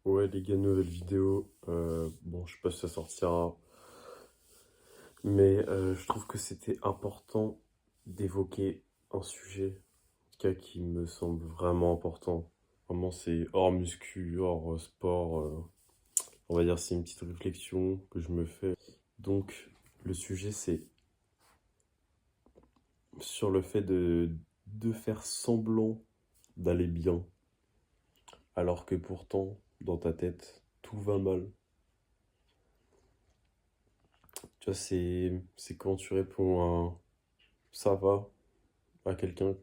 Ouais, les gars, nouvelle vidéo. Bon, je sais pas si ça sortira, mais je trouve que c'était important d'évoquer un sujet, en tout cas qui me semble vraiment important. Vraiment, c'est hors muscu, hors sport. On va dire, c'est une petite réflexion que je me fais. Donc, le sujet, c'est sur le fait de faire semblant d'aller bien, alors que pourtant, dans ta tête, tout va mal. Tu vois, c'est quand tu réponds un ça va à quelqu'un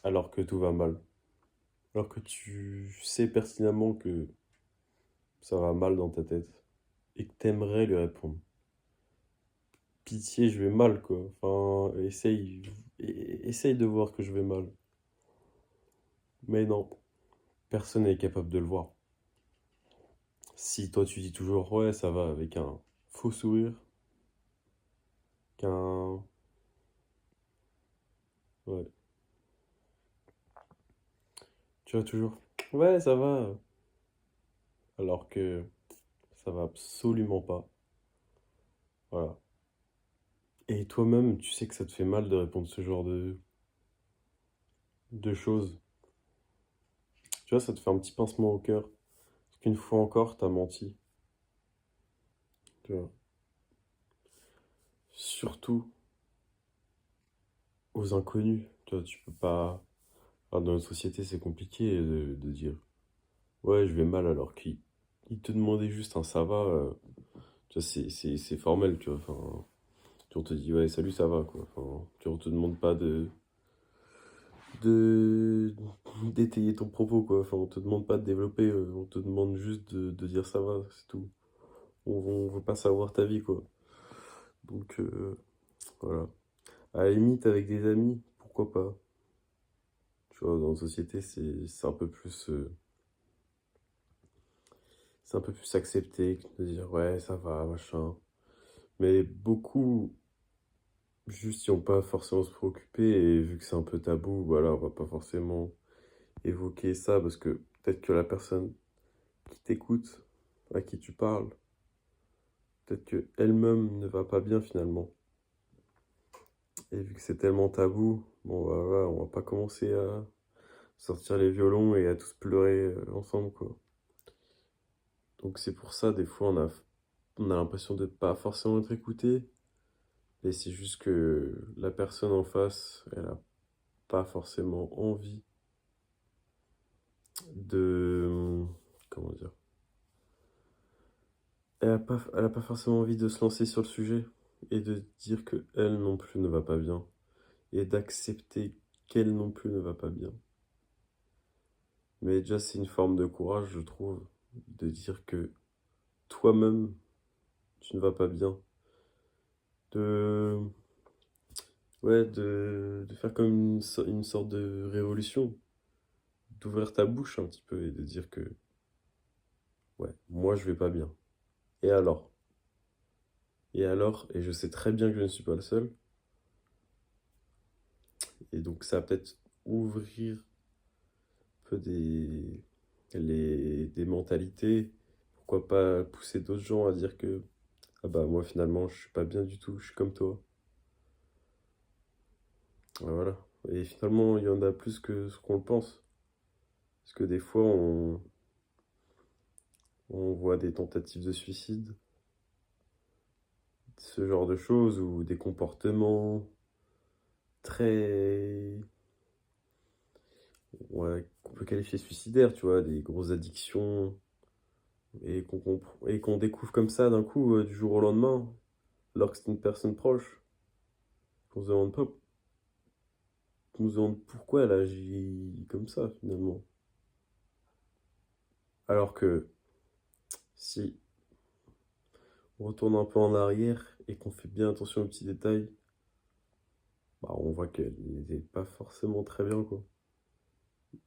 alors que tout va mal. Alors que tu sais pertinemment que ça va mal dans ta tête et que t'aimerais lui répondre. Pitié, je vais mal, quoi. Enfin, essaye de voir que je vais mal. Mais non, personne n'est capable de le voir. Si toi tu dis toujours ouais, ça va avec un faux sourire, qu'un. Ouais, tu vois toujours ouais, ça va. Alors que ça va absolument pas. Voilà. Et toi-même, tu sais que ça te fait mal de répondre ce genre de choses. Tu vois, ça te fait un petit pincement au cœur. Parce qu'une fois encore, t'as menti. Tu vois. Surtout aux inconnus. Tu vois, tu peux pas. Enfin, dans notre société, c'est compliqué de dire ouais, je vais mal alors qu'il il te demandait juste un ça va. Tu vois, c'est formel, tu vois. Enfin, on te dit ouais, salut, ça va, quoi. Enfin, tu vois, on te demande pas de d'étayer ton propos, quoi. Enfin, on te demande pas de développer, on te demande juste de dire ça va, c'est tout. On veut pas savoir ta vie, quoi. Donc, voilà. À la limite, avec des amis, pourquoi pas? Tu vois, dans la société, c'est un peu plus, c'est un peu plus accepté que de dire ouais, ça va, machin. Mais beaucoup, juste, ils ont pas forcément se préoccuper et vu que c'est un peu tabou, voilà, on va pas forcément évoquer ça parce que peut-être que la personne qui t'écoute, à qui tu parles, peut-être que elle-même ne va pas bien finalement. Et vu que c'est tellement tabou, bon bah voilà, on va pas commencer à sortir les violons et à tous pleurer ensemble, quoi. Donc c'est pour ça, des fois, on a l'impression de pas forcément être écouté, et c'est juste que la personne en face, elle a pas forcément envie de... Comment dire? Elle a pas forcément envie de se lancer sur le sujet et de dire que elle non plus ne va pas bien et d'accepter qu'elle non plus ne va pas bien. Mais déjà, c'est une forme de courage, je trouve, de dire que toi-même, tu ne vas pas bien. De, ouais, de faire comme une sorte de révolution, d'ouvrir ta bouche un petit peu et de dire que, ouais, moi, je vais pas bien. Et alors? Et alors? Et je sais très bien que je ne suis pas le seul. Et donc, ça va peut-être ouvrir un peu des mentalités. Pourquoi pas pousser d'autres gens à dire que, ah bah, moi, finalement, je suis pas bien du tout, je suis comme toi. Voilà. Et finalement, il y en a plus que ce qu'on le pense. Parce que des fois, on voit des tentatives de suicide, ce genre de choses, ou des comportements très, ouais, qu'on peut qualifier suicidaires, tu vois, des grosses addictions, et qu'on découvre comme ça d'un coup, du jour au lendemain, alors que c'est une personne proche, qu'on se demande pas, qu'on se demande pourquoi elle agit comme ça, finalement. Alors que si on retourne un peu en arrière et qu'on fait bien attention aux petits détails, bah, on voit qu'elle n'était pas forcément très bien, quoi.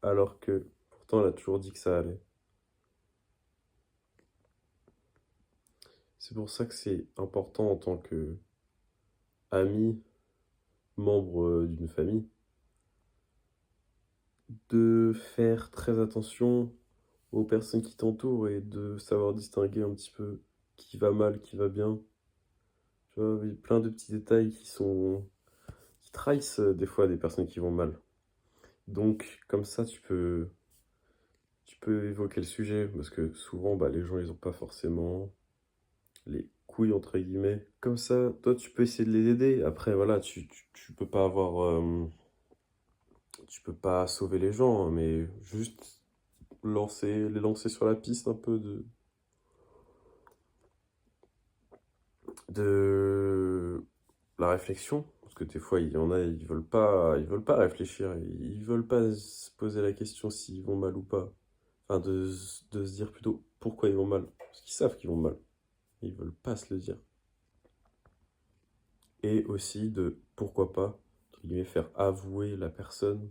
Alors que pourtant, elle a toujours dit que ça allait. C'est pour ça que c'est important en tant que ami, membre d'une famille, de faire très attention aux personnes qui t'entourent et de savoir distinguer un petit peu qui va mal, qui va bien. Tu vois, oui, plein de petits détails qui trahissent des fois des personnes qui vont mal. Donc, comme ça, tu peux évoquer le sujet parce que souvent, bah, les gens, ils ont pas forcément les couilles, entre guillemets. Comme ça, toi, tu peux essayer de les aider. Après, voilà, tu peux pas tu peux pas sauver les gens, hein, mais juste les lancer sur la piste un peu de la réflexion. Parce que des fois, il y en a, ils veulent pas réfléchir, ils veulent pas se poser la question s'ils vont mal ou pas. Enfin, de se dire plutôt pourquoi ils vont mal. Parce qu'ils savent qu'ils vont mal. Ils veulent pas se le dire. Et aussi de, pourquoi pas, entre guillemets, faire avouer la personne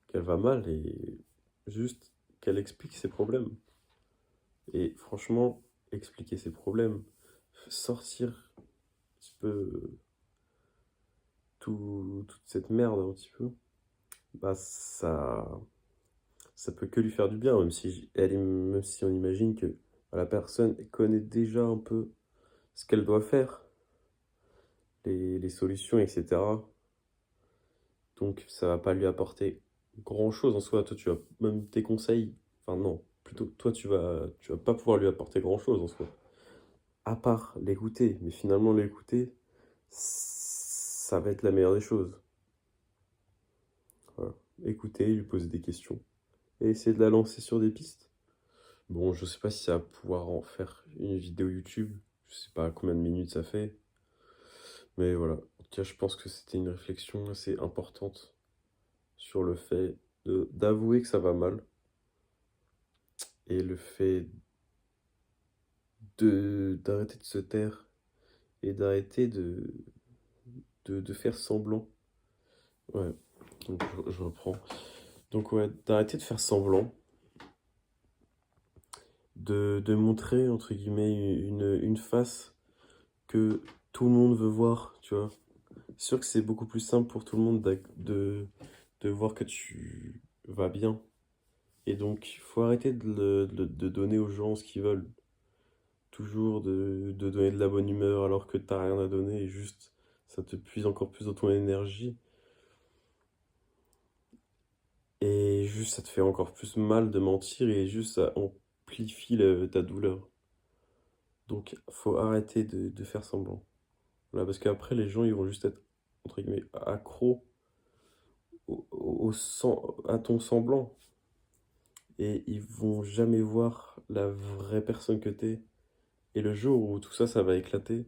qu'elle va mal et juste qu'elle explique ses problèmes. Et franchement, expliquer ses problèmes, sortir un petit peu toute cette merde un petit peu, bah ça peut que lui faire du bien, même si on imagine que bah, la personne connaît déjà un peu ce qu'elle doit faire, les solutions, etc. Donc ça va pas lui apporter grand-chose en soi. Toi, tu vas même tes conseils, enfin non, plutôt toi, tu vas pas pouvoir lui apporter grand-chose en soi. À part l'écouter, mais finalement l'écouter, ça va être la meilleure des choses. Voilà. Écouter, lui poser des questions et essayer de la lancer sur des pistes. Bon, je sais pas si ça va pouvoir en faire une vidéo YouTube. Je sais pas combien de minutes ça fait. Mais voilà. En tout cas, je pense que c'était une réflexion assez importante sur le fait d'avouer que ça va mal et le fait d'arrêter de se taire et d'arrêter de faire semblant. Ouais, donc je reprends. Donc ouais, d'arrêter de faire semblant, de montrer, entre guillemets, une face que tout le monde veut voir, tu vois. C'est sûr que c'est beaucoup plus simple pour tout le monde de voir que tu vas bien. Et donc, il faut arrêter de donner aux gens ce qu'ils veulent. Toujours de donner de la bonne humeur alors que t'as rien à donner et juste ça te puise encore plus dans ton énergie. Et juste ça te fait encore plus mal de mentir et juste ça amplifie ta douleur. Donc, faut arrêter de faire semblant. Voilà, parce qu'après, les gens, ils vont juste être, entre guillemets, accros à ton semblant. Et ils vont jamais voir la vraie personne que t'es. Et le jour où tout ça, ça va éclater,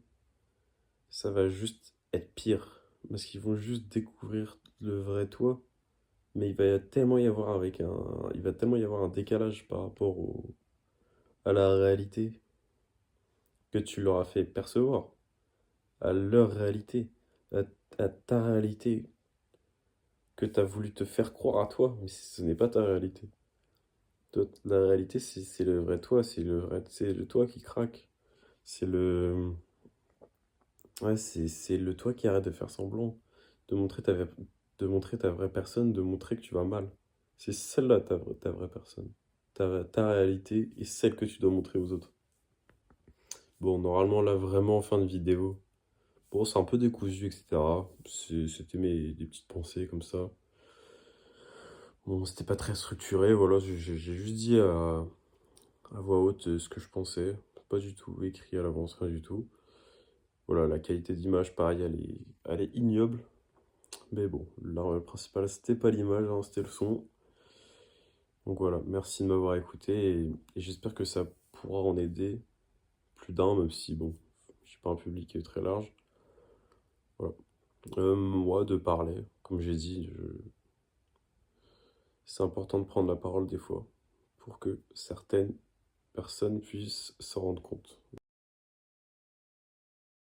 ça va juste être pire. Parce qu'ils vont juste découvrir le vrai toi. Mais il va tellement y avoir un décalage par rapport à la réalité que tu leur as fait percevoir, à leur réalité, à, à ta réalité que tu as voulu te faire croire à toi, mais ce n'est pas ta réalité. La réalité, c'est le vrai toi, c'est le toi qui craque. C'est le, ouais, c'est le toi qui arrête de faire semblant, de montrer de montrer ta vraie personne, de montrer que tu vas mal. C'est celle-là ta vraie personne. Ta réalité et celle que tu dois montrer aux autres. Bon, normalement, là, vraiment, en fin de vidéo. Bon, c'est un peu décousu, etc. C'était des petites pensées comme ça. Bon, c'était pas très structuré, voilà. J'ai juste dit à voix haute ce que je pensais. Pas du tout écrit à l'avance, rien du tout. Voilà, la qualité d'image, pareil, elle est ignoble. Mais bon, là, le principal, c'était pas l'image, hein, c'était le son. Donc voilà, merci de m'avoir écouté et j'espère que ça pourra en aider plus d'un, même si, bon, je suis pas un public très large. Voilà. Moi, de parler, comme j'ai dit, c'est important de prendre la parole des fois pour que certaines personnes puissent s'en rendre compte.